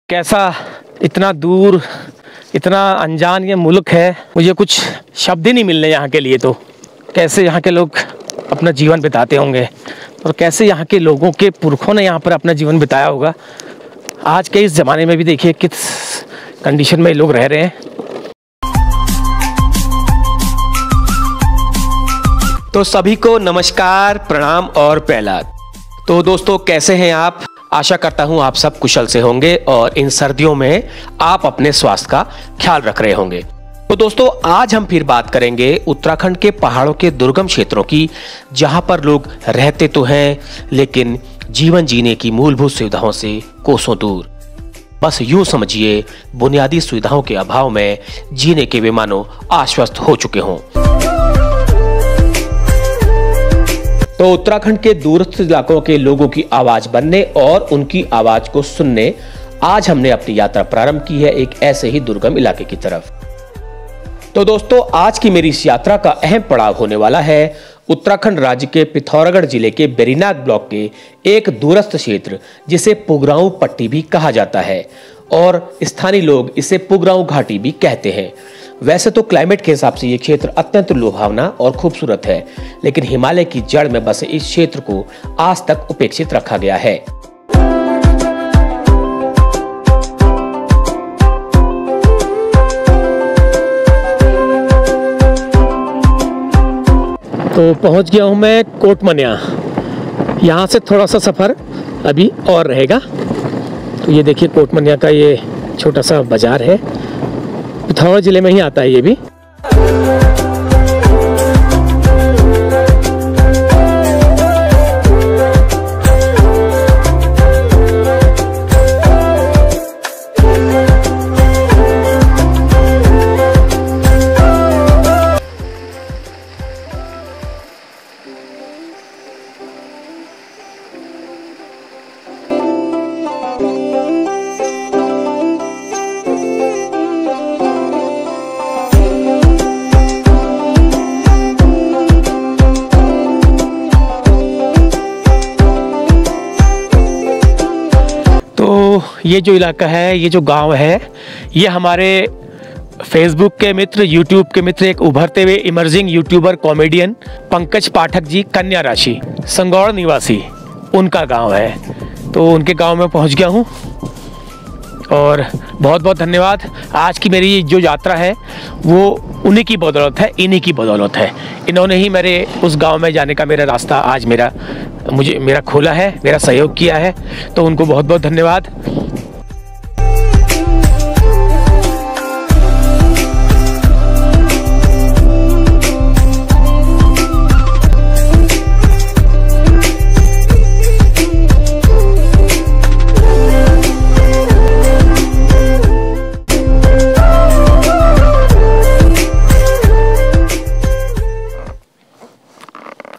कैसा इतना दूर इतना अनजान ये मुल्क है, मुझे कुछ शब्द ही नहीं मिल रहे यहाँ के लिए। तो कैसे यहाँ के लोग अपना जीवन बिताते होंगे और कैसे यहाँ के लोगों के पुरखों ने यहाँ पर अपना जीवन बिताया होगा। आज के इस ज़माने में भी देखिए किस कंडीशन में लोग रह रहे हैं। तो सभी को नमस्कार, प्रणाम और प्रहलाद। तो दोस्तों, कैसे हैं आप? आशा करता हूं आप सब कुशल से होंगे और इन सर्दियों में आप अपने स्वास्थ्य का ख्याल रख रहे होंगे। तो दोस्तों, आज हम फिर बात करेंगे उत्तराखंड के पहाड़ों के दुर्गम क्षेत्रों की, जहां पर लोग रहते तो हैं लेकिन जीवन जीने की मूलभूत सुविधाओं से कोसों दूर। बस यूं समझिए, बुनियादी सुविधाओं के अभाव में जीने के वे मानो आश्वस्त हो चुके हों। तो उत्तराखंड के दूरस्थ इलाकों के लोगों की आवाज बनने और उनकी आवाज को सुनने आज हमने अपनी यात्रा प्रारंभ की है एक ऐसे ही दुर्गम इलाके की तरफ। तो दोस्तों, आज की मेरी इस यात्रा का अहम पड़ाव होने वाला है उत्तराखंड राज्य के पिथौरागढ़ जिले के बेरीनाग ब्लॉक के एक दूरस्थ क्षेत्र जिसे पुगराऊ पट्टी भी कहा जाता है और स्थानीय लोग इसे पुगराऊ घाटी भी कहते हैं। वैसे तो क्लाइमेट के हिसाब से ये क्षेत्र अत्यंत लुभावना और खूबसूरत है, लेकिन हिमालय की जड़ में बसे इस क्षेत्र को आज तक उपेक्षित रखा गया है। तो पहुंच गया हूं मैं कोटमनिया। यहाँ से थोड़ा सा सफ़र अभी और रहेगा। तो ये देखिए, कोटमनिया का ये छोटा सा बाजार है, पिथौरागढ़ जिले में ही आता है ये भी। ये जो इलाका है, ये जो गांव है, ये हमारे फेसबुक के मित्र, यूट्यूब के मित्र, एक उभरते हुए emerging YouTuber comedian Pankaj Pathak ji, कन्या राशि, संगौड़ निवासी, उनका गांव है। तो उनके गांव में पहुंच गया हूं और बहुत बहुत धन्यवाद। आज की मेरी जो यात्रा है वो उन्हीं की बदौलत है, इन्हीं की बदौलत है। इन्होंने ही मेरे उस गांव में जाने का मेरा रास्ता आज मेरा खोला है, मेरा सहयोग किया है। तो उनको बहुत बहुत धन्यवाद।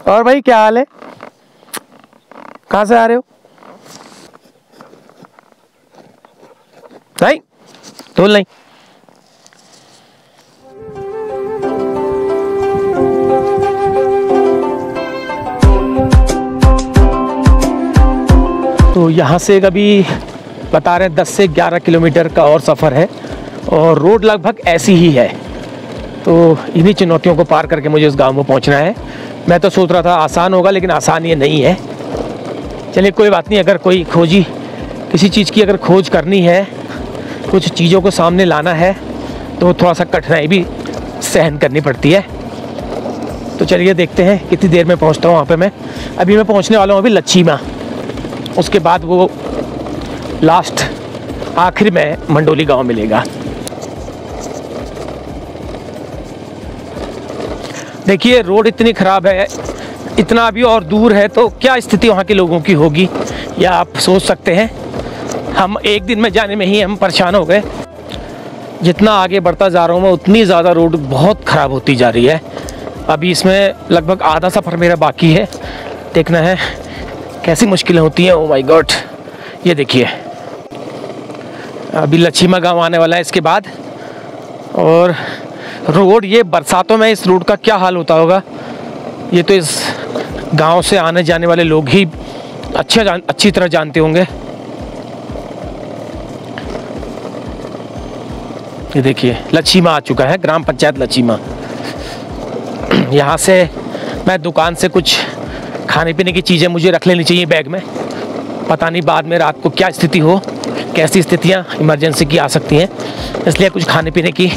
और भाई, क्या हाल है? कहाँ से आ रहे हो? नहीं, तोल नहीं। तो यहाँ से अभी बता रहे हैं 10 से 11 किलोमीटर का और सफ़र है और रोड लगभग ऐसी ही है। तो इन्हीं चुनौतियों को पार करके मुझे इस गांव में पहुँचना है। मैं तो सोच रहा था आसान होगा, लेकिन आसान ये नहीं है। चलिए, कोई बात नहीं। अगर कोई किसी चीज़ की अगर खोज करनी है, कुछ चीज़ों को सामने लाना है, तो थोड़ा सा कठिनाई भी सहन करनी पड़ती है। तो चलिए देखते हैं कितनी देर में पहुंचता हूं वहाँ पे। मैं पहुंचने वाला हूँ अभी लच्छीमा। उसके बाद वो लास्ट आखिर में मंडोली गांव मिलेगा। देखिए, रोड इतनी ख़राब है, इतना अभी और दूर है, तो क्या स्थिति वहाँ के लोगों की होगी, या आप सोच सकते हैं। हम एक दिन में जाने में ही हम परेशान हो गए। जितना आगे बढ़ता जा रहा हूँ मैं, उतनी ज़्यादा रोड बहुत ख़राब होती जा रही है। अभी इसमें लगभग आधा सफ़र मेरा बाकी है। देखना है कैसी मुश्किलें होती हैं। ओह माय गॉड, ये देखिए, अभी लच्छीमा गाँव आने वाला है इसके बाद। और रोड, ये बरसातों में इस रोड का क्या हाल होता होगा, ये तो इस गांव से आने जाने वाले लोग ही अच्छी तरह जानते होंगे। ये देखिए लच्छीमा आ चुका है, ग्राम पंचायत लच्छीमा। यहाँ से मैं दुकान से कुछ खाने पीने की चीज़ें मुझे रख लेनी चाहिए बैग में, पता नहीं बाद में रात को क्या स्थिति हो, कैसी स्थितियाँ इमरजेंसी की आ सकती हैं, इसलिए कुछ खाने पीने की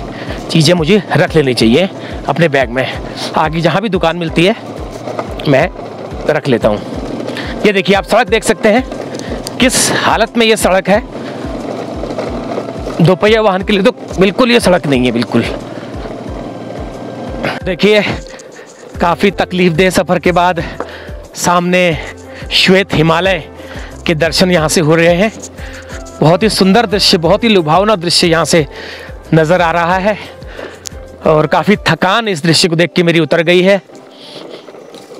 चीज़ें मुझे रख लेनी चाहिए अपने बैग में। आगे जहाँ भी दुकान मिलती है मैं रख लेता हूँ। ये देखिए आप सड़क देख सकते हैं किस हालत में ये सड़क है। दोपहिया वाहन के लिए तो बिल्कुल ये सड़क नहीं है बिल्कुल। देखिए काफ़ी तकलीफदेह सफ़र के बाद सामने श्वेत हिमालय के दर्शन यहाँ से हो रहे हैं। बहुत ही सुंदर दृश्य, बहुत ही लुभावना दृश्य यहाँ से नज़र आ रहा है और काफ़ी थकान इस दृश्य को देख के मेरी उतर गई है।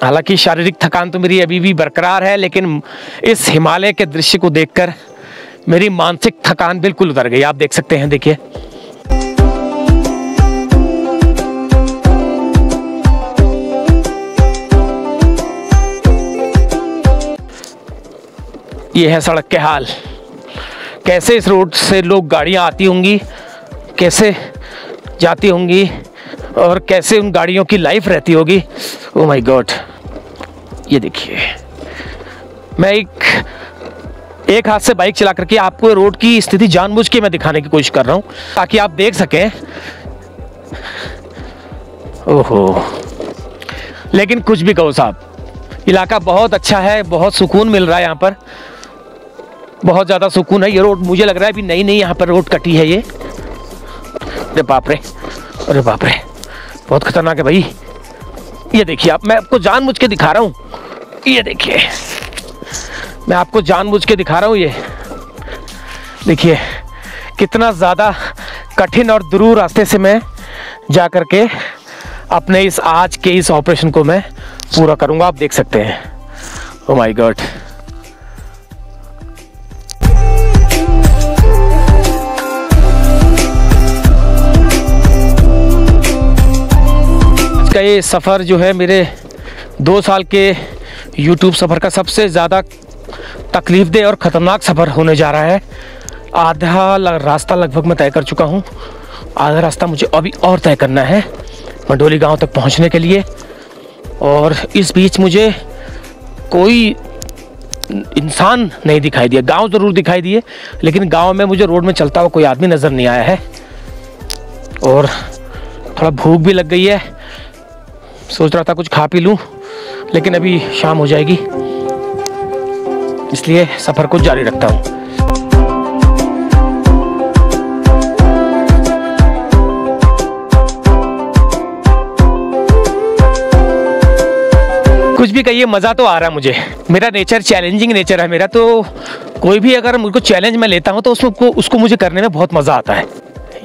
हालांकि शारीरिक थकान तो मेरी अभी भी बरकरार है, लेकिन इस हिमालय के दृश्य को देखकर मेरी मानसिक थकान बिल्कुल उतर गई। आप देख सकते हैं, देखिए ये है सड़क के हाल। कैसे इस रोड से लोग गाड़ियां आती होंगी, कैसे जाती होंगी और कैसे उन गाड़ियों की लाइफ रहती होगी। Oh my God. ये देखिए मैं एक हाथ से बाइक चला करके आपको रोड की स्थिति जानबूझ के मैं दिखाने की कोशिश कर रहा हूं ताकि आप देख सकें। ओहो, लेकिन कुछ भी कहो साहब, इलाका बहुत अच्छा है, बहुत सुकून मिल रहा है यहाँ पर, बहुत ज़्यादा सुकून है। ये रोड मुझे लग रहा है अभी नई नई यहाँ पर रोड कटी है ये। अरे बाप रे, अरे बाप रे, बहुत खतरनाक है भाई। ये देखिए आप, मैं आपको जानबूझ के दिखा रहा हूँ। ये देखिए मैं आपको जानबूझ के दिखा रहा हूँ। ये देखिए कितना ज़्यादा कठिन और दुरूह रास्ते से मैं जा कर के अपने आज के इस ऑपरेशन को मैं पूरा करूँगा। आप देख सकते हैं। Oh my God. का ये सफ़र जो है मेरे 2 साल के YouTube सफ़र का सबसे ज़्यादा तकलीफ़देह और ख़तरनाक सफ़र होने जा रहा है। आधा रास्ता लगभग मैं तय कर चुका हूँ, आधा रास्ता मुझे अभी और तय करना है मंडोली गांव तक पहुँचने के लिए। और इस बीच मुझे कोई इंसान नहीं दिखाई दिया। गांव ज़रूर दिखाई दिए, लेकिन गांव में मुझे रोड में चलता हुआ कोई आदमी नज़र नहीं आया है। और थोड़ा भूख भी लग गई है, सोच रहा था कुछ खा पी लूँ, लेकिन अभी शाम हो जाएगी, इसलिए सफ़र को जारी रखता हूँ। कुछ भी कहिए, मज़ा तो आ रहा है मुझे। मेरा नेचर चैलेंजिंग नेचर है मेरा, तो कोई भी अगर मुझको चैलेंज में लेता हूँ तो उसको मुझे करने में बहुत मज़ा आता है।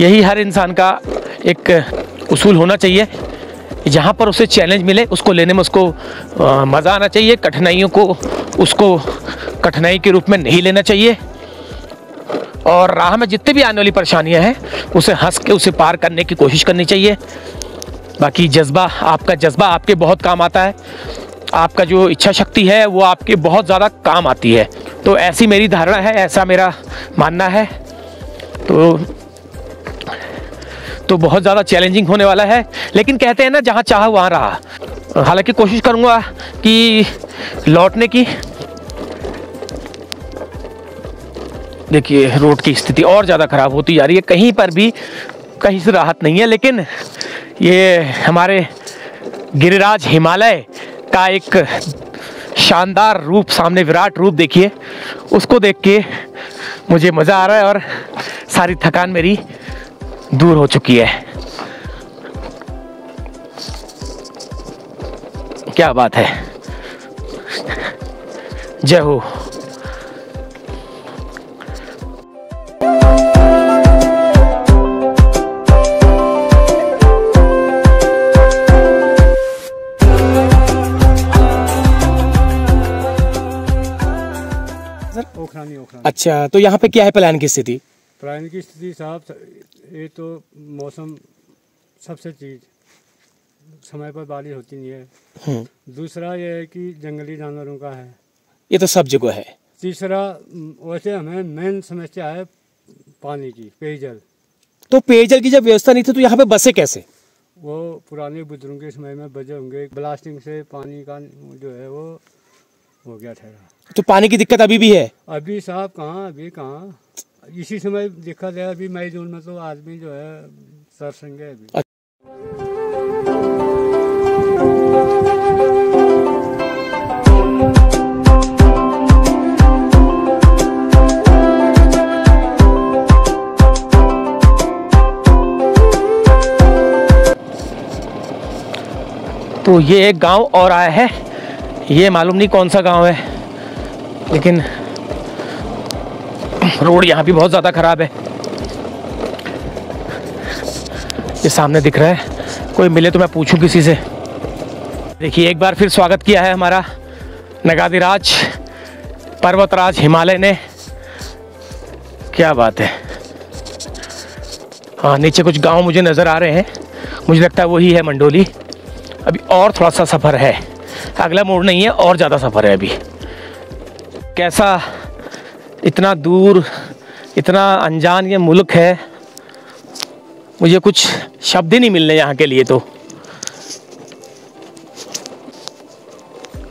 यही हर इंसान का एक उसूल होना चाहिए, जहाँ पर उसे चैलेंज मिले उसको लेने में उसको मज़ा आना चाहिए। कठिनाइयों को उसको कठिनाई के रूप में नहीं लेना चाहिए, और राह में जितने भी आने वाली परेशानियाँ हैं उसे हंस के उसे पार करने की कोशिश करनी चाहिए। बाकी आपका जज्बा आपके बहुत काम आता है, आपका जो इच्छा शक्ति है वो आपके बहुत ज़्यादा काम आती है। तो ऐसी मेरी धारणा है, ऐसा मेरा मानना है। तो बहुत ज़्यादा चैलेंजिंग होने वाला है, लेकिन कहते हैं ना जहाँ चाहा वहाँ रहा। हालांकि कोशिश करूँगा कि लौटने की। देखिए रोड की स्थिति और ज़्यादा ख़राब होती जा रही है, कहीं पर भी कहीं से राहत नहीं है। लेकिन ये हमारे गिरिराज हिमालय का एक शानदार रूप, सामने विराट रूप देखिए, उसको देख के मुझे मज़ा आ रहा है और सारी थकान मेरी दूर हो चुकी है। क्या बात है, जय हो। ओखरानी। अच्छा, तो यहाँ पे क्या है प्लान की स्थिति? प्लान की स्थिति साहब, ये तो मौसम सबसे चीज़ समय पर बारिश होती नहीं है। दूसरा ये है कि जंगली जानवरों का है, ये तो सब जगह है। तीसरा वैसे हमें मेन समस्या है पानी की, पेयजल। तो पेयजल की जब व्यवस्था नहीं थी तो यहाँ पे बसे कैसे? वो पुराने बुजुर्गों के समय में बजे होंगे, ब्लास्टिंग से पानी का जो है वो हो गया ठहरा। तो पानी की दिक्कत अभी भी है? अभी साहब कहाँ, अभी कहाँ, इसी समय दिक्कत है। अभी मई जून में तो आदमी जो है सरसंगे अभी। तो ये एक गांव और आया है, ये मालूम नहीं कौन सा गांव है, लेकिन रोड यहाँ भी बहुत ज़्यादा ख़राब है। ये सामने दिख रहा है, कोई मिले तो मैं पूछूं किसी से। देखिए एक बार फिर स्वागत किया है हमारा नगाधिराज पर्वतराज हिमालय ने, क्या बात है। हाँ नीचे कुछ गांव मुझे नज़र आ रहे हैं, मुझे लगता है वही है मंडोली। अभी और थोड़ा सा सफ़र है, अगला मोड़ नहीं है, और ज़्यादा सफ़र है अभी। कैसा इतना दूर, इतना अनजान ये मुल्क है, मुझे कुछ शब्द ही नहीं मिलने यहाँ के लिए। तो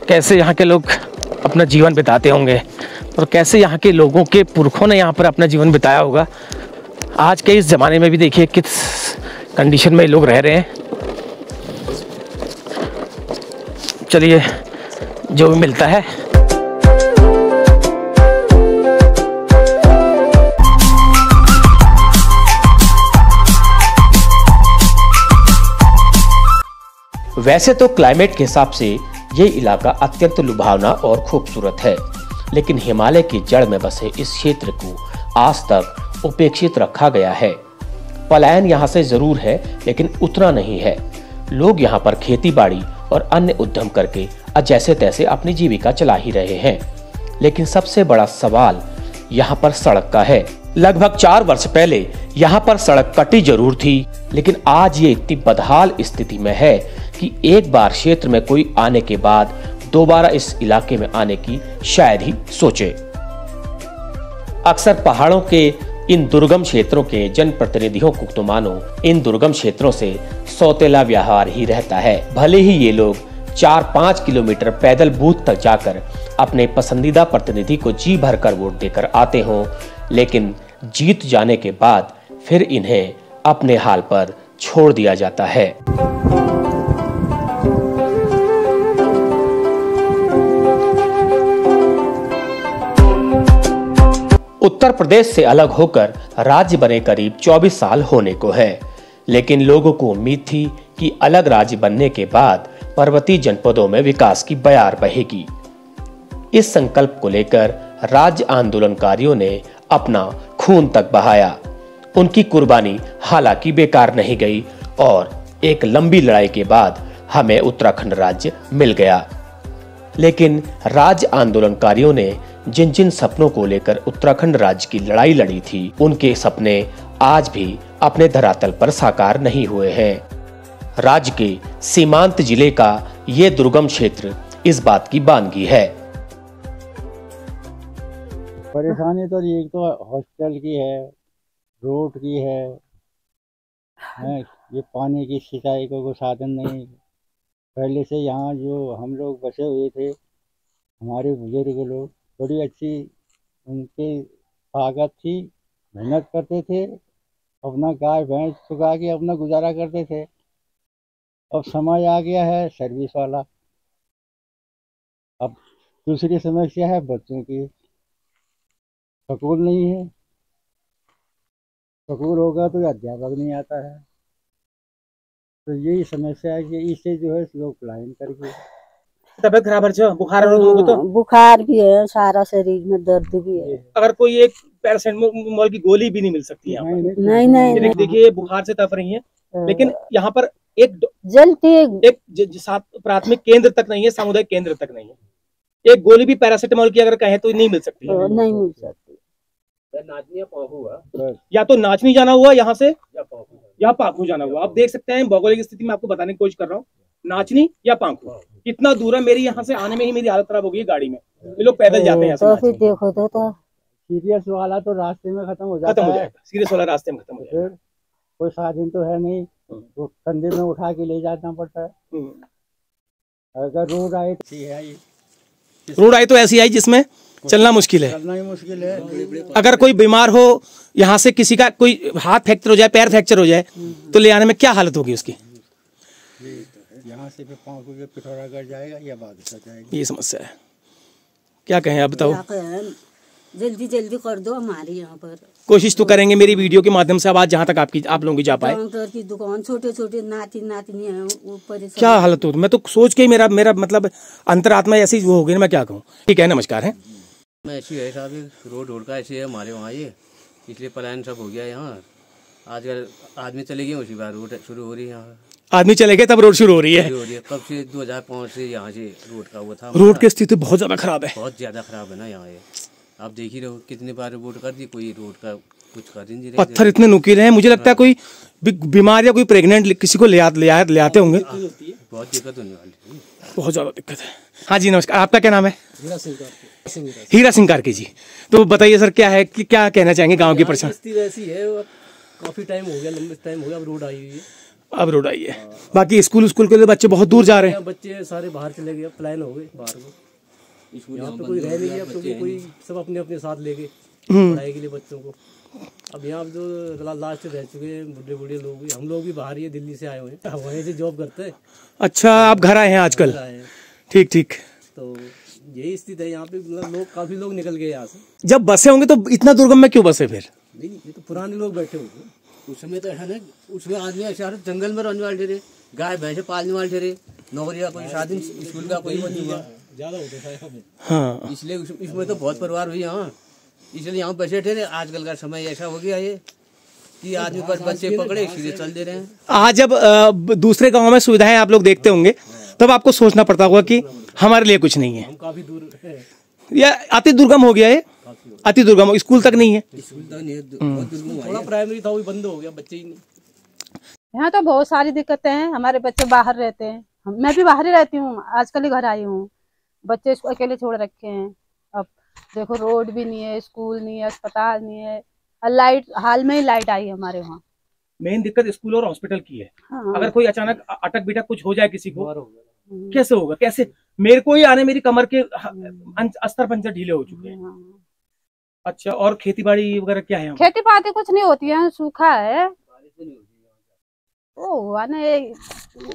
कैसे यहाँ के लोग अपना जीवन बिताते होंगे और कैसे यहाँ के लोगों के पुरखों ने यहाँ पर अपना जीवन बिताया होगा। आज के इस ज़माने में भी देखिए किस कंडीशन में लोग रह रहे हैं। चलिए जो भी मिलता है। वैसे तो क्लाइमेट के हिसाब से ये इलाका अत्यंत लुभावना और खूबसूरत है, लेकिन हिमालय की जड़ में बसे इस क्षेत्र को आज तक उपेक्षित रखा गया है। पलायन यहाँ से जरूर है, लेकिन उतना नहीं है। लोग यहाँ पर खेती बाड़ी और अन्य उद्यम करके जैसे तैसे अपनी जीविका चला ही रहे हैं। लेकिन सबसे बड़ा सवाल यहाँ पर सड़क का है। लगभग 4 वर्ष पहले यहाँ पर सड़क कटी जरूर थी, लेकिन आज ये इतनी बदहाल स्थिति में है कि एक बार क्षेत्र में कोई आने के बाद दोबारा इस इलाके में आने की शायद ही सोचे। अक्सर पहाड़ों के इन दुर्गम क्षेत्रों के जनप्रतिनिधियों को तो मानो इन दुर्गम क्षेत्रों से सौतेला व्यवहार ही रहता है। भले ही ये लोग 4-5 किलोमीटर पैदल बूथ तक जाकर अपने पसंदीदा प्रतिनिधि को जी भरकर वोट देकर आते हों, लेकिन जीत जाने के बाद फिर इन्हें अपने हाल पर छोड़ दिया जाता है। उत्तर प्रदेश से अलग होकर राज्य बने करीब 24 साल होने को है, लेकिन लोगों को उम्मीद थी कि अलग राज्य बनने के बाद पर्वतीय जनपदों में विकास की बयार बहेगी। इस संकल्प को लेकर राज्य आंदोलनकारियों ने अपना खून तक बहाया। उनकी कुर्बानी हालांकि बेकार नहीं गई और एक लंबी लड़ाई के बाद हमें उत्तराखंड राज्य मिल गया। लेकिन राज्य आंदोलनकारियों ने जिन जिन सपनों को लेकर उत्तराखंड राज्य की लड़ाई लड़ी थी, उनके सपने आज भी अपने धरातल पर साकार नहीं हुए हैं। राज्य के सीमांत जिले का ये दुर्गम क्षेत्र इस बात की बानगी है। परेशानी तो एक तो हॉस्पिटल की है, रोड की है, ये पानी की सिंचाई को साधन नहीं। पहले से यहाँ जो हम लोग बसे हुए थे, हमारे बुजुर्ग लोग बड़ी अच्छी उनकी ताकत थी, मेहनत करते थे, अपना गाय भैंस चुका के अपना गुजारा करते थे। अब समय आ गया है सर्विस वाला। अब दूसरी समस्या है बच्चों की, स्कूल नहीं है, स्कूल होगा तो अध्यापक नहीं आता है, तो यही समस्या है कि इससे जो है लोग पलायन करके। तबियत खराब है, बुखार है लोगों को तो? बुखार भी है, सारा शरीर में दर्द भी है। अगर कोई एक पैरासिटामोल की गोली भी नहीं मिल सकती यहाँ पर? नहीं। देखिए बुखार से तप रही है, लेकिन यहाँ पर एक जल्दी एक प्राथमिक केंद्र तक नहीं है, सामुदायिक केंद्र तक नहीं है। एक गोली भी पैरासिटामोल की अगर कहें तो नहीं मिल सकती है। नहीं मिल सकती। या तो नाचनी जाना हुआ यहाँ से या पाखू जाना हुआ। आप देख सकते हैं भौगोलिक स्थिति में आपको बताने की कोशिश कर रहा हूँ, नाचनी या पाखू कितना दूर है। मेरी यहाँ से आने में ही मेरी हालत खराब हो गई गाड़ी में, ये लोग पैदल जाते हैं। तो फिर देखो तो सीरियस वाला तो रास्ते में खत्म हो जाता है। सीरियस वाला रास्ते में खत्म हो जाएगा। कोई साधन तो है नहीं, तो कंधे में उठा के ले जाना पड़ता है। अगर रोड आए तो है ही, रोड आई तो ऐसी आई जिसमें चलना मुश्किल है, चलना ही मुश्किल है। अगर कोई बीमार हो, यहाँ से किसी का कोई हाथ फ्रैक्चर हो जाए, पैर फ्रैक्चर हो जाए, तो ले आने में क्या हालत होगी उसकी? यहाँ से फिर पाँव को पिथौरा कर जाएगा या बाद जाएगी, ये समस्या है। क्या कहें आप बताओ? क्या कहें, जल्दी जल्दी कर दो हमारे यहाँ पर। कोशिश तो करेंगे मेरी वीडियो के माध्यम से आवाज जहाँ तक आप लोगों की जा पाए। काउंटर की दुकान, छोटे छोटे नाती नातनी है, वो परेशान। क्या हालत हो, मैं तो सोच के मेरा मतलब अंतरात्मा ऐसी वो हो गई ना, मैं क्या कहूँ। ठीक है, नमस्कार है। ऐसी है साहब, रोड का ऐसे है हमारे वहाँ, ये इसलिए पलायन सब हो गया यहाँ। आजकल आदमी चले गए, उसी बार रोड शुरू हो रही है यहाँ। आदमी चले गए तब रोड शुरू हो रही है। कब से 2005 से यहाँ से रोड का वो था। रोड की स्थिति बहुत ज्यादा खराब है, बहुत ज्यादा खराब है ना यहाँ। ये आप देख ही रहे हो, कितने बार रोड कर दी, कोई रोड का कुछ कर नहीं रहे। पत्थर इतने नुकीले हैं, मुझे लगता है कोई बीमार या कोई प्रेग्नेंट किसी को ले आते होंगे। बहुत दिक्कत होने वाली है, बहुत ज्यादा दिक्कत है। हाँ जी नमस्कार, आपका क्या नाम है? हीरा सिंह कार्की जी। तो बताइए सर, क्या है कि क्या कहना चाहेंगे गांव की परेशानी? वैसी है, काफी टाइम हो गया, लंबे टाइम हो गया, अब रोड आई हुई है। अब रोड आई है। बाकी स्कूल के लिए बच्चे बहुत दूर जा रहे हैं। बच्चे सारे बाहर चले गए, प्लान हो गए बाहर को। यहाँ पे कोई रह नहीं गया, क्योंकि कोई सब अपने अपने साथ ले गए पढ़ाई के लिए बच्चों को। अब यहाँ जो लास्ट रह चुके हैं बूढ़े लोग भी, हम लोग भी बाहर ही दिल्ली से आए हुए हैं, वहीं से जॉब करते हैं। अच्छा, आप घर आए हैं आजकल? ठीक ठीक। तो यही स्थिति है यहाँ पे, लोग काफी लोग निकल गए यहाँ से। जब बसे होंगे तो इतना दुर्गम में क्यों बसे फिर? नहीं, ये तो पुराने लोग बैठे हुए। उस समय तो ऐसा ना, उसमें आदमी ऐसा जंगल में रहने वाले थे, गाय भैंसे पालने वाले थे, नौकरी का कोई साधन, स्कूल का कोई वो नहीं हुआ, ज्यादा होता था। हाँ, इसलिए इसमें तो बहुत परिवार हुई यहाँ, इसलिए यहाँ बसे थे। आजकल का समय ऐसा हो गया है कि आदमी बस बच्चे पकड़े सीधे चल दे रहे हैं। आज जब दूसरे गाँव में सुविधाएं आप लोग देखते होंगे, तब आपको सोचना पड़ता होगा कि हमारे लिए कुछ नहीं है। हम काफी दूर है, या अति दुर्गम हो गया है, अति दुर्गम, स्कूल तक नहीं है। स्कूल तक नहीं है, बहुत दुर्गम थोड़ा प्राइमरी था वो बंद हो गया, बच्चे ही नहीं। यहाँ तो बहुत सारी दिक्कतें हैं, हमारे बच्चे बाहर रहते हैं, मैं भी बाहर ही रहती हूँ, आजकल ही घर आई हूँ। बच्चे इसको अकेले छोड़ रखे हैं। अब देखो, रोड भी नहीं है, स्कूल नहीं है, अस्पताल नहीं है, और लाइट, हाल में ही लाइट आई है हमारे वहाँ। मेन दिक्कत स्कूल और हॉस्पिटल की है। हाँ। अगर कोई अचानक अटक बिटक कुछ हो जाए किसी को, कैसे होगा? कैसे मेरे को ही आने, मेरी कमर के अस्तर पंजर ढीले हो चुके हैं। अच्छा, और खेती बाड़ी वगैरह क्या है? खेती बाड़ी कुछ नहीं होती है, सूखा है। ओ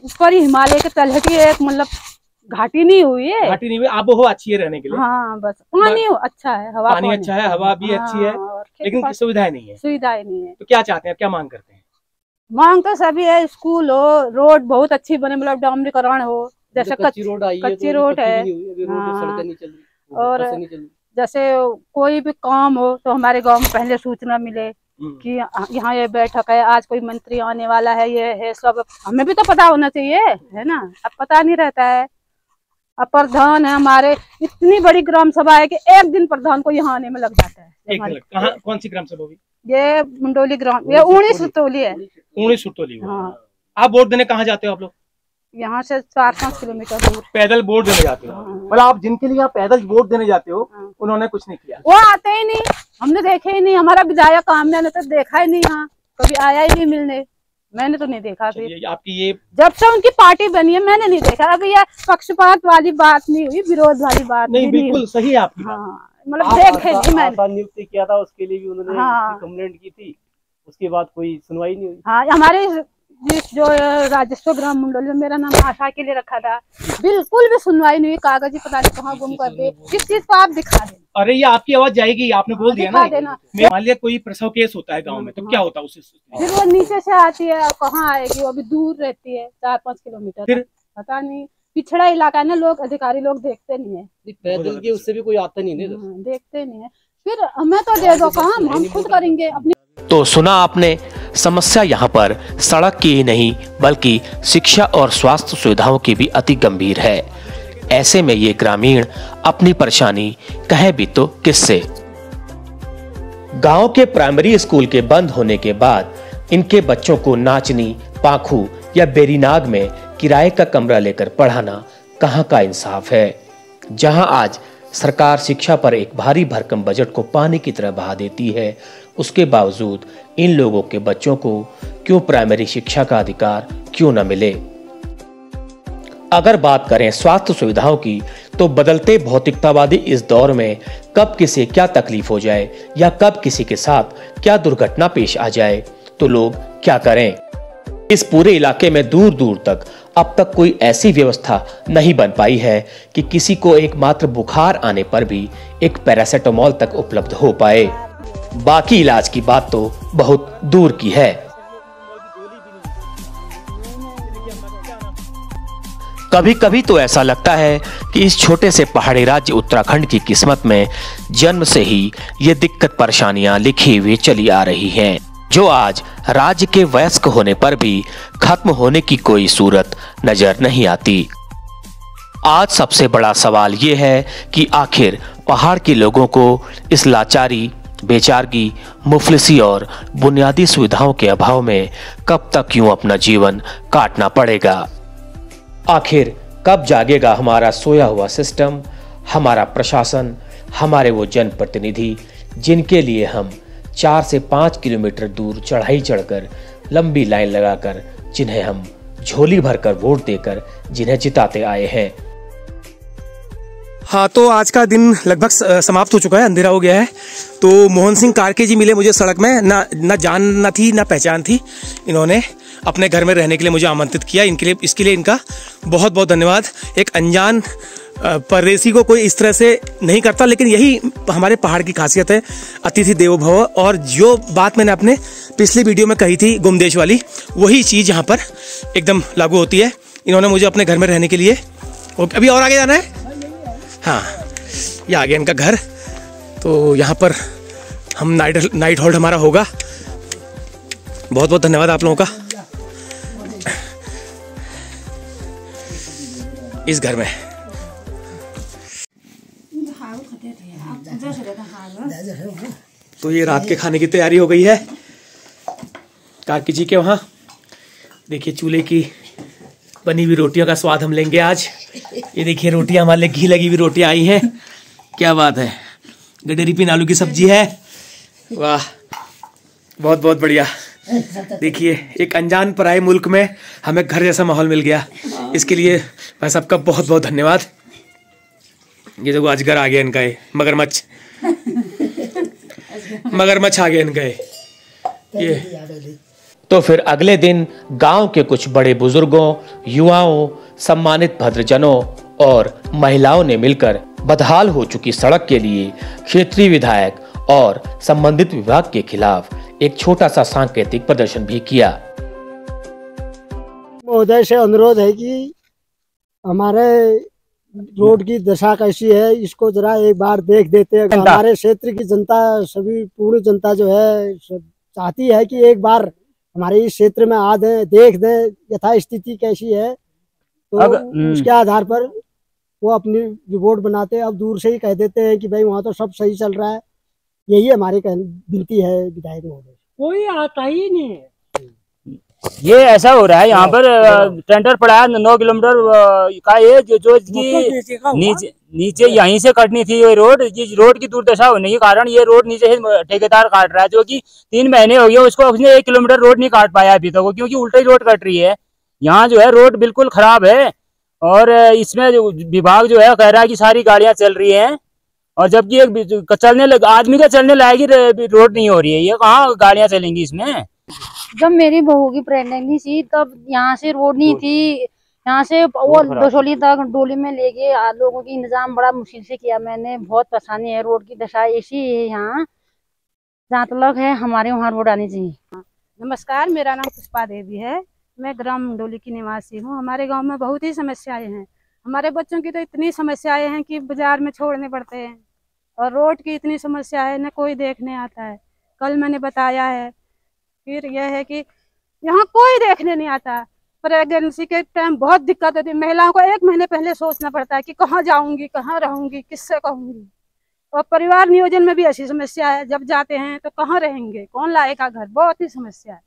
ऊपर ही हिमालय के तलहटी एक मतलब घाटी नहीं हुई है, घाटी नहीं हुई, आबोहवा अच्छी है रहने के लिए। हाँ, बस पानी अच्छा है, हवा पानी अच्छा है, हवा भी अच्छी है, लेकिन सुविधाएं नहीं है। सुविधाएं नहीं है। तो क्या चाहते हैं, क्या मांग करते हैं? मांग तो सभी है, स्कूल हो, रोड बहुत अच्छी बने, मतलब डामरीकरण हो, जैसे कच्ची रोड है, और जैसे कोई भी काम हो तो हमारे गांव में पहले सूचना मिले कि यहाँ ये बैठक है, आज कोई मंत्री आने वाला है, ये है सब, हमें भी तो पता होना चाहिए, है ना। अब पता नहीं रहता है। अब प्रधान है हमारे, इतनी बड़ी ग्राम सभा है कि एक दिन प्रधान को यहाँ आने में लग जाता है। कौन सी ग्राम सभा होगी? ये मंडोली ग्राम, ये 19 सुतोली है। 19 सुतोली। हाँ। आप वोट देने कहाँ जाते हो आप लोग? यहाँ से 4-5 किलोमीटर दूर पैदल वोट देने जाते हो? मतलब आप जिनके लिए आप पैदल वोट देने जाते हो, उन्होंने कुछ नहीं किया? वो आते ही नहीं, हमने देखे ही नहीं। हमारा विधायक काम ने तो देखा ही नहीं, यहाँ कभी आया ही नहीं मिलने, मैंने तो नहीं देखा। फिर आपकी ये जब से उनकी पार्टी बनी है मैंने नहीं देखा। अभी ये पक्षपात वाली बात नहीं हुई, विरोध वाली बात नहीं, बिल्कुल सही है आपकी। हाँ, मतलब देखे नहीं मैंने। नियुक्ति किया था, उसके लिए भी उन्होंने कंप्लेंट की थी, उसके बाद कोई सुनवाई नहीं हुई। हाँ, हमारे जो राजस्व ग्राम मंडल में मेरा नाम आशा के लिए रखा था, बिल्कुल भी सुनवाई नहीं हुई। कागज ही पता नहीं कहाँ गुम कर दे, किस चीज को आप दिखा दें। अरे ये आपकी आवाज जाएगी, आपने बोल दिया ना। मान लिया कोई प्रसव केस होता है गांव में, तो क्या होता है उससे? फिर वो नीचे से आती है, और कहाँ आएगी, वो अभी दूर रहती है 4-5 किलोमीटर। फिर पता नहीं, पिछड़ा इलाका है ना, लोग अधिकारी लोग देखते नहीं है, पैदल के उससे भी कोई आता नहीं है, देखते नहीं है। फिर हमें तो दे दो काम, हम खुद करेंगे अपनी। तो सुना आपने, समस्या यहाँ पर सड़क की ही नहीं बल्कि शिक्षा और स्वास्थ्य सुविधाओं की भी अति गंभीर है। ऐसे में ये ग्रामीण अपनी परेशानी कहे भी तो किससे। गांव के प्राइमरी स्कूल के बंद होने के बाद इनके बच्चों को नाचनी, पाखू या बेरीनाग में किराए का कमरा लेकर पढ़ाना कहाँ का इंसाफ है। जहां आज सरकार शिक्षा पर एक भारी भरकम बजट को पानी की तरह बहा देती है, उसके बावजूद इन लोगों के बच्चों को क्यों प्राइमरी शिक्षा का अधिकार क्यों न मिले। अगर बात करें स्वास्थ्य सुविधाओं की, तो बदलते भौतिकतावादी इस दौर में कब किसे क्या तकलीफ हो जाए या कब किसी के साथ क्या दुर्घटना पेश आ जाए तो लोग क्या करें। इस पूरे इलाके में दूर दूर तक अब तक कोई ऐसी व्यवस्था नहीं बन पाई है कि किसी को एकमात्र बुखार आने पर भी एक पैरासिटामोल तक उपलब्ध हो पाए। बाकी इलाज की बात तो बहुत दूर की है। कभी कभी तो ऐसा लगता है कि इस छोटे से पहाड़ी राज्य उत्तराखंड की किस्मत में जन्म से ही ये दिक्कत परेशानियां लिखी हुई चली आ रही हैं, जो आज राज्य के वयस्क होने पर भी खत्म होने की कोई सूरत नजर नहीं आती। आज सबसे बड़ा सवाल ये है कि आखिर पहाड़ के लोगों को इस लाचारी, बेचारगी, मुफलिसी और बुनियादी सुविधाओं के अभाव में कब तक यूं अपना जीवन काटना पड़ेगा। आखिर कब जागेगा हमारा सोया हुआ सिस्टम, हमारा प्रशासन, हमारे वो जनप्रतिनिधि जिनके लिए हम 4 से 5 किलोमीटर दूर चढ़ाई चढ़कर लंबी लाइन लगाकर, जिन्हें हम झोली भरकर वोट देकर जिन्हें जिताते आए हैं। हाँ, तो आज का दिन लगभग समाप्त हो चुका है, अंधेरा हो गया है। तो मोहन सिंह कारके जी मिले मुझे सड़क में, ना जान न थी ना पहचान थी। इन्होंने अपने घर में रहने के लिए मुझे आमंत्रित किया, इसके लिए इनका बहुत बहुत धन्यवाद। एक अनजान परदेसी को कोई इस तरह से नहीं करता, लेकिन यही हमारे पहाड़ की खासियत है, अतिथि देवो भव। और जो बात मैंने अपने पिछली वीडियो में कही थी गुमदेश वाली, वही चीज़ यहाँ पर एकदम लागू होती है। इन्होंने मुझे अपने घर में रहने के लिए, अभी और आगे जाना है, हाँ ये आ गया इनका घर। तो यहाँ पर हम नाइट होल्ड हमारा होगा। बहुत बहुत धन्यवाद आप लोगों का इस घर में। तो ये रात के खाने की तैयारी हो गई है कार्की जी के वहाँ। देखिए चूल्हे की बनी हुई रोटियों का स्वाद हम लेंगे आज। ये देखिए रोटियां, हमारे लिए घी लगी हुई रोटियां आई हैं, क्या बात है। गडेरी पिन आलू की सब्जी है, वाह बहुत बहुत बढ़िया। देखिए एक अनजान पराए मुल्क में हमें घर जैसा माहौल मिल गया, इसके लिए भाई साहब का बहुत बहुत धन्यवाद। ये देखो अजगर आ गया इनका, ये मगरमच्छ आ गया इनका ये। तो फिर अगले दिन गांव के कुछ बड़े बुजुर्गों, युवाओं, सम्मानित भद्रजनों और महिलाओं ने मिलकर बदहाल हो चुकी सड़क के लिए क्षेत्रीय विधायक और संबंधित विभाग के खिलाफ एक छोटा सा सांकेतिक प्रदर्शन भी किया। महोदय से अनुरोध है कि हमारे रोड की दशा कैसी है, इसको जरा एक बार देख देते हैं। हमारे क्षेत्र की जनता, सभी पूर्ण जनता जो है चाहती है कि एक बार हमारे इस क्षेत्र में आ दें, देख दें यथा स्थिति कैसी है, तो उसके आधार पर वो अपनी रिपोर्ट बनाते हैं। अब दूर से ही कह देते हैं कि भाई वहाँ तो सब सही चल रहा है। यही हमारी विनती है विधायक महोदय। कोई आता ही नहीं है। ये ऐसा हो रहा है यहाँ पर टेंडर पड़ा है 9 किलोमीटर का, ये जो नीचे यहीं से कटनी थी ये रोड की दुर्दशा होने के कारण ये रोड नीचे से ठेकेदार काट रहा है, जो कि 3 महीने हो गए उसको, उसने 1 किलोमीटर रोड नहीं काट पाया अभी तक, क्योंकि उल्टा ही रोड कट रही है। यहाँ जो है रोड बिल्कुल खराब है और इसमें विभाग जो है कह रहा है कि सारी गाड़ियां चल रही हैं, और जबकि एक आदमी का चलने लायक रोड नहीं हो रही है। ये कहाँ गाड़ियां चलेंगी इसमें। जब मेरी बहू की प्रेगनेंसी थी तब यहाँ से रोड नहीं थी, यहाँ से वो दसोली तक डोली में लेके लोगों की इंतजाम बड़ा मुश्किल से किया मैंने। बहुत परेशानी है, रोड की दशा ऐसी है यहाँ, जहाँ तक है हमारे वहाँ रोड आनी चाहिए। नमस्कार, मेरा नाम पुष्पा देवी है, मैं ग्राम डोली की निवासी हूँ। हमारे गांव में बहुत ही समस्याएं हैं। हमारे बच्चों की तो इतनी समस्याएं हैं कि बाजार में छोड़ने पड़ते हैं, और रोड की इतनी समस्या है, न कोई देखने आता है। कल मैंने बताया है, फिर यह है कि यहाँ कोई देखने नहीं आता। प्रेगनेंसी के टाइम बहुत दिक्कत होती है। महिलाओं को 1 महीने पहले सोचना पड़ता है कि कहाँ जाऊंगी, कहाँ रहूंगी, किससे कहूंगी। और परिवार नियोजन में भी ऐसी समस्या है, जब जाते हैं तो कहाँ रहेंगे, कौन लाएगा घर, बहुत ही समस्या है।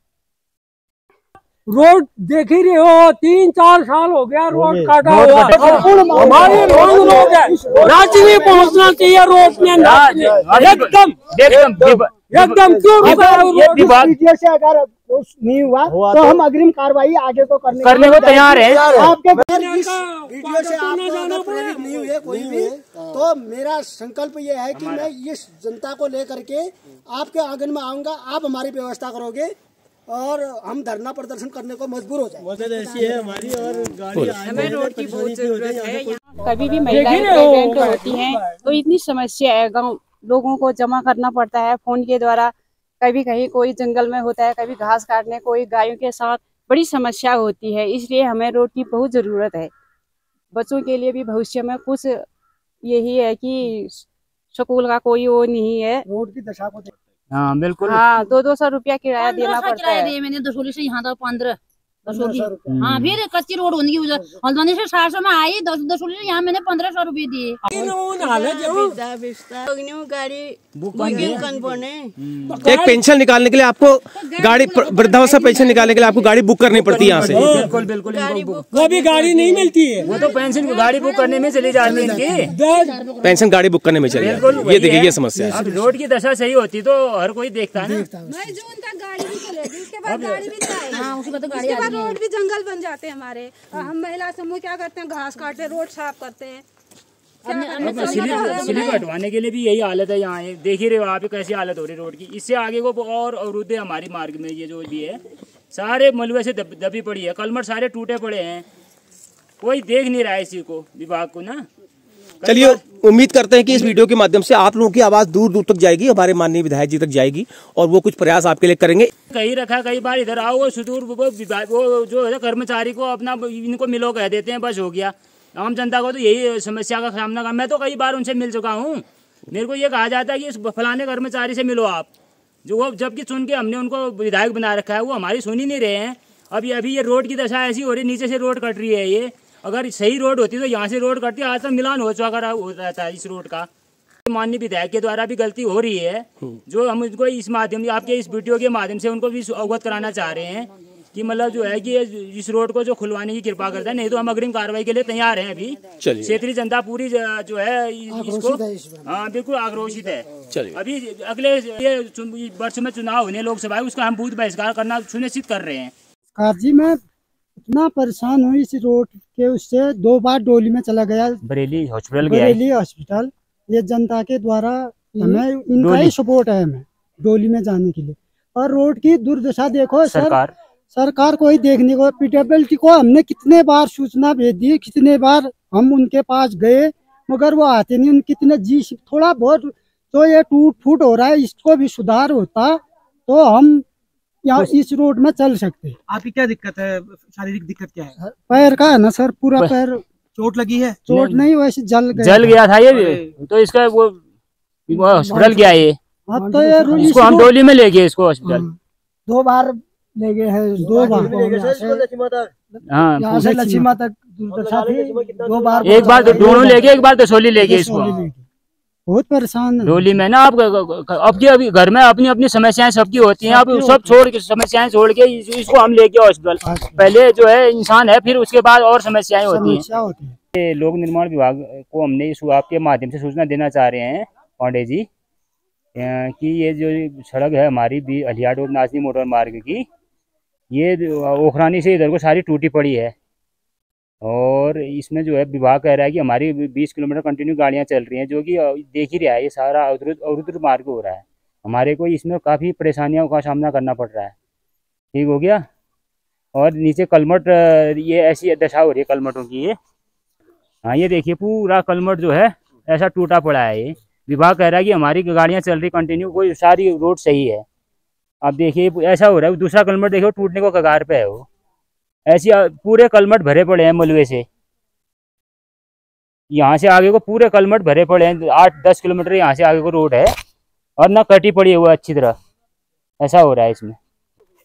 रोड देख ही रहे हो, 3-4 साल हो गया रोड काटा हुआ। हमारी रोड है, राज्य में पहुंचना चाहिए रोड में एकदम एकदम वीडियो से अगर नहीं हुआ तो हम अग्रिम कार्रवाई आगे को करने को तैयार है। आपके वीडियो से आप प्रेरित नहीं हुए कोई भी, तो मेरा संकल्प ये है कि मैं इस जनता को लेकर के आपके आंगन में आऊंगा, आप हमारी व्यवस्था करोगे और हम धरना प्रदर्शन करने को मजबूर हो जाएंगे। ऐसी है हमारी और गाड़ी हमें रोड की बहुत जरूरत है। कभी भी महिलाएं प्रेग्नेंट होती हैं तो इतनी समस्या है, गाँव लोगों को जमा करना पड़ता है फोन के द्वारा। कभी कहीं कोई जंगल में होता है, कभी घास काटने, कोई गायों के साथ बड़ी समस्या होती है। इसलिए हमें रोड की बहुत जरूरत है। बच्चों के लिए भी भविष्य में कुछ यही है कि स्कूल का कोई वो नहीं है। रोड की दशा को हाँ बिल्कुल। हाँ 200 रुपया किराया देना पड़ता है। मैंने दसोली से यहाँ तक 15 दसोली। हाँ फिर कच्ची रोड होने की वजह हल्द्वानी से 700 में आई, दसोली से यहाँ मैंने 1500 रुपए दिए। एक पेंशन निकालने के लिए आपको गाड़ी, वृद्धावस्था पेंशन निकालने के लिए आपको गाड़ी बुक करनी पड़ती है यहाँ से। बिल्कुल बिल्कुल। वो भी गाड़ी नहीं मिलती है, वो तो पेंशन गाड़ी बुक करने में चली जाती है इनकी। पेंशन गाड़ी बुक करने में चली जाती है। ये देखिए ये समस्या है। अब रोड की दशा सही होती तो हर कोई देखता है ना। मई जून तक गाड़ी भी चलेगी, उसके बाद गाड़ी भी जाएगी। हाँ उसके बाद तो गाड़ी उसके बाद रोड भी जंगल बन जाते हैं हमारे। और हम महिला समूह क्या करते हैं, घास काटते हैं, रोड साफ करते हैं। स्लिप हटवाने के लिए भी यही हालत है यहाँ। देख ही रहे हो आप कैसी हालत हो रही है रोड की। इससे आगे को और अवरुद्ध है हमारी मार्ग में। ये जो भी है सारे मलबे से दबी पड़ी है, कलमट सारे टूटे पड़े हैं, कोई देख नहीं रहा है इसी को, विभाग को ना। चलिए उम्मीद करते हैं कि इस वीडियो के माध्यम से आप लोगों की आवाज दूर दूर तक जाएगी, हमारे माननीय विधायक जी तक जाएगी और वो कुछ प्रयास आपके लिए करेंगे। कहीं रखा, कई बार इधर आओ, वो सुदूर वो जो है कर्मचारी को अपना इनको मिलो कह देते हैं, बस हो गया। आम जनता को तो यही समस्या का सामना करना। मैं तो कई बार उनसे मिल चुका हूँ, मेरे को ये कहा जाता है कि फलाने कर्मचारी से मिलो आप, जो वो जबकि सुन के हमने उनको विधायक बना रखा है, वो हमारी सुन ही नहीं रहे हैं। अभी ये रोड की दशा ऐसी हो रही, नीचे से रोड कट रही है। ये अगर सही रोड होती तो यहाँ से रोड कटती, आज तक मिलान हो चुका होता था इस रोड का। माननीय विधायक के द्वारा भी गलती हो रही है, जो हम उनको इस माध्यम, आपके इस वीडियो के माध्यम से उनको भी अवगत कराना चाह रहे हैं कि मतलब जो है कि इस रोड को जो खुलवाने की कृपा करता है। नहीं तो हम अग्रिम कार्रवाई के लिए तैयार हैं। अभी क्षेत्रीय जनता पूरी जो है इसको हाँ बिल्कुल आक्रोशित है। अभी अगले ये वर्ष में चुनाव होने लोकसभा, उसका हम बूथ बहिष्कार करना सुनिश्चित कर रहे हैं। काजी में इतना परेशान हुई इस रोड के, उससे 2 बार डोली में चला गया, बरेली हॉस्पिटल। ये जनता के द्वारा हमें इनका ही सपोर्ट है हमें डोली में जाने के लिए। और रोड की दुर्दशा देखो सरकार को ही देखने को, पीडब्ल्यूडी को हमने कितने बार सूचना भेज दी, कितने बार हम उनके पास गए, मगर वो आते नहीं। कितने जी थोड़ा बहुत तो ये टूट फूट हो रहा है, इसको भी सुधार होता तो हम यहाँ इस रोड में चल सकते। आपकी क्या दिक्कत है, शारीरिक दिक्कत क्या है? पैर का है ना सर, पूरा पैर चोट लगी है? चोट नहीं, वैसे जल गया था ये भी, तो इसका वो हॉस्पिटल गया ये। अब तो ये इसको हम डोली में ले गए, इसको हॉस्पिटल 2 बार ले गए हैं, 2 बार। हाँ यहाँ से लक्ष्मी तक दुर्दशा थी, 2 बार। एक बार दोनों ले गए, एक बार दसोली ले गए इसको। बहुत परेशान है डोली में ना। आप आपकी अभी घर में अपनी अपनी समस्याएं सबकी होती हैं, आप सब छोड़ के समस्याएं छोड़ के इसको हम ले गए हॉस्पिटल। पहले जो है इंसान है, फिर उसके बाद और समस्याएं होती हैं। लोक निर्माण विभाग को हमने इस आपके माध्यम से सूचना देना चाह रहे हैं पांडे जी कि ये जो सड़क है हमारी हलियाड और नाचनी मोटर मार्ग की, ये ओखरानी से इधर को सारी टूटी पड़ी है। और इसमें जो है विभाग कह रहा है कि हमारी 20 किलोमीटर कंटिन्यू गाड़ियां चल रही हैं, जो कि देख ही रहा है ये सारा अवरुद्ध मार्ग हो रहा है। हमारे को इसमें काफ़ी परेशानियों का सामना करना पड़ रहा है। ठीक हो गया। और नीचे कलमट, ये ऐसी दशा हो रही है कलमटों की। ये हाँ ये देखिए पूरा कलमट जो है ऐसा टूटा पड़ा है। ये विभाग कह रहा है कि हमारी गाड़ियाँ चल रही कंटिन्यू, कोई सारी रोड सही है। अब देखिए ऐसा हो रहा है, दूसरा कलमट देखिए टूटने को कगार पे है। वो ऐसी पूरे कलमट भरे पड़े हैं मलबे से। यहाँ से आगे को पूरे कलमट भरे पड़े हैं, 8-10 किलोमीटर यहाँ से आगे को रोड है और ना कटी पड़ी है वो अच्छी तरह। ऐसा हो रहा है इसमें।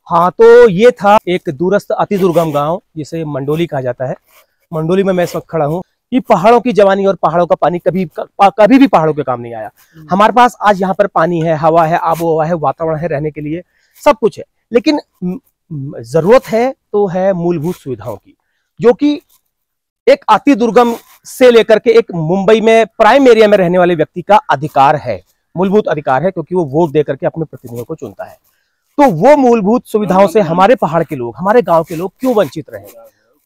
हाँ तो ये था एक दूरस्थ अति दुर्गम गांव जिसे मंडोली कहा जाता है। मंडोली में मैं इस वक्त खड़ा हूँ। ये पहाड़ों की जवानी और पहाड़ों का पानी कभी भी पहाड़ों के काम नहीं आया। हमारे पास आज यहाँ पर पानी है, हवा है, आबो हवा है, वातावरण है, रहने के लिए सब कुछ है, लेकिन जरूरत है तो है मूलभूत सुविधाओं की, जो कि एक अति दुर्गम से लेकर के एक मुंबई में प्राइम एरिया में रहने वाले व्यक्ति का अधिकार है। मूलभूत अधिकार है, क्योंकि वो वोट दे करके अपने प्रतिनिधियों को चुनता है। तो वो मूलभूत सुविधाओं से हमारे पहाड़ के लोग, हमारे गांव के लोग क्यों वंचित रहे?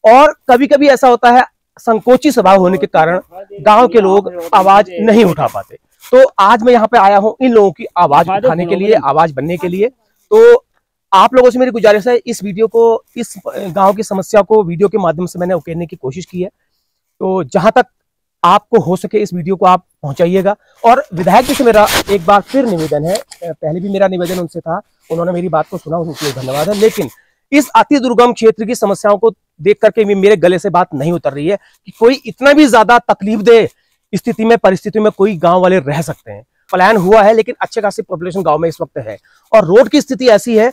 और कभी कभी ऐसा होता है, संकोची स्वभाव होने के कारण गांव के लोग आवाज नहीं उठा पाते। तो आज मैं यहाँ पे आया हूँ इन लोगों की आवाज उठाने के लिए, आवाज बनने के लिए। तो आप लोगों से मेरी गुजारिश है, इस वीडियो को, इस गांव की समस्या को वीडियो के माध्यम से मैंने उकेरने की कोशिश की है। तो जहां तक आपको हो सके इस वीडियो को आप पहुंचाइएगा। और विधायक जी से मेरा एक बार फिर निवेदन है, पहले भी मेरा निवेदन उनसे था, उन्होंने मेरी बात को सुना, उनके लिए धन्यवाद है। लेकिन इस अति दुर्गम क्षेत्र की समस्याओं को देख करके मेरे गले से बात नहीं उतर रही है कि कोई इतना भी ज्यादा तकलीफदेह स्थिति में, परिस्थिति में कोई गांव वाले रह सकते हैं। पलायन हुआ है, लेकिन अच्छे खासी पॉपुलेशन गांव में इस वक्त है। और रोड की स्थिति ऐसी है,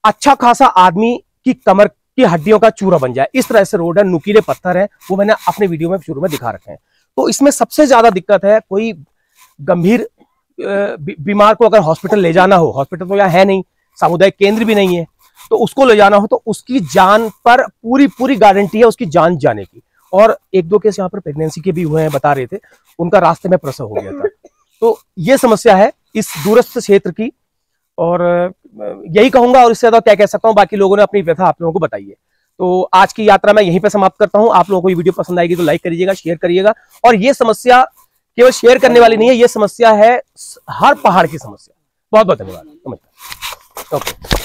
अच्छा खासा आदमी की कमर की हड्डियों का चूरा बन जाए, इस तरह से रोड है, नुकीले पत्थर है, वो मैंने अपने वीडियो में शुरू में दिखा रखे हैं। तो इसमें सबसे ज्यादा दिक्कत है, कोई गंभीर बीमार को अगर हॉस्पिटल ले जाना हो, हॉस्पिटल तो यहाँ है नहीं, सामुदायिक केंद्र भी नहीं है, तो उसको ले जाना हो तो उसकी जान पर पूरी गारंटी है, उसकी जान जाने की। और एक दो केस यहाँ पर प्रेगनेंसी के भी हुए हैं, बता रहे थे, उनका रास्ते में प्रसव हो गया था। तो ये समस्या है इस दूरस्थ क्षेत्र की, और यही कहूंगा, और इससे ज्यादा क्या कह सकता हूँ। बाकी लोगों ने अपनी व्यथा आप लोगों को बताई है। तो आज की यात्रा मैं यहीं पे समाप्त करता हूं। आप लोगों को ये वीडियो पसंद आएगी तो लाइक करिएगा, शेयर करिएगा। और ये समस्या केवल शेयर करने वाली नहीं है, ये समस्या है हर पहाड़ की समस्या। बहुत बहुत धन्यवाद, नमस्कार। ओके।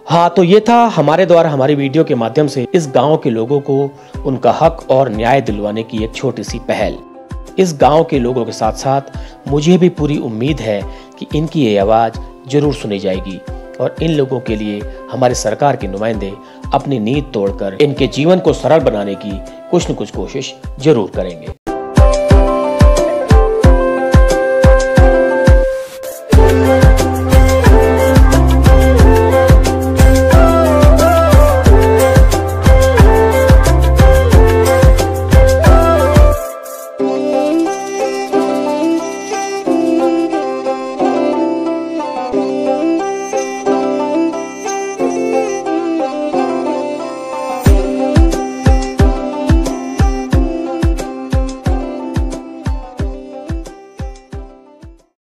हाँ, तो ये था हमारे द्वारा हमारी वीडियो के माध्यम से इस गांव के लोगों को उनका हक और न्याय दिलवाने की एक छोटी सी पहल। इस गांव के लोगों के साथ साथ मुझे भी पूरी उम्मीद है कि इनकी ये आवाज जरूर सुनी जाएगी, और इन लोगों के लिए हमारे सरकार के नुमाइंदे अपनी नींद तोड़कर इनके जीवन को सरल बनाने की कुछ न कुछ कोशिश जरूर करेंगे।